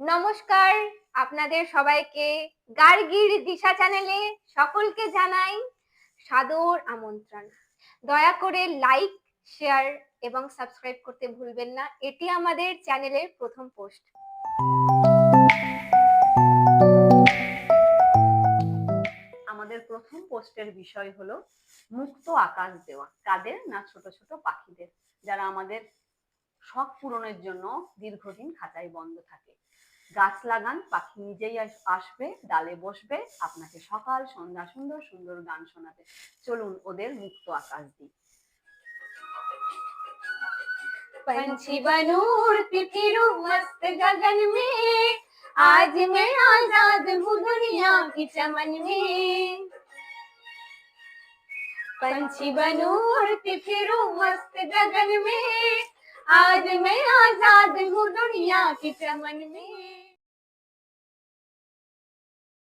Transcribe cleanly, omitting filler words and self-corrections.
নমস্কার, আপনাদের সবাইকে গার্গীর দিশা চ্যানেলে সকলকে জানাই সাদর আমন্ত্রণ। দয়া করে লাইক, শেয়ার এবং সাবস্ক্রাইব করতে ভুলবেন না। এটি আমাদের চ্যানেলের প্রথম পোস্ট। আমাদের প্রথম পোস্টের বিষয় হলো মুক্ত আকাশ দেওয়া। কাদের না? ছোট ছোট পাখিদের, যারা আমাদের শখ পূরণের জন্য দীর্ঘদিন খাঁচায় বন্ধ থাকে। গাছ লাগান, পাখি নিজেই আসবে, ডালে বসবে, আপনাকে সকাল সন্ধ্যা সুন্দর সুন্দর গান শোনাবে। চলুন ওদের মুক্ত আকাশ দিই। पंछी बनूं उड़ती फिरूं मस्त गगन में, आज मैं आजाद हूँ दुनिया की चमन में। पंछी बनूं उड़ती फिरूं मस्त गगन में, आज मैं आजाद हूँ दुनिया की चमन में।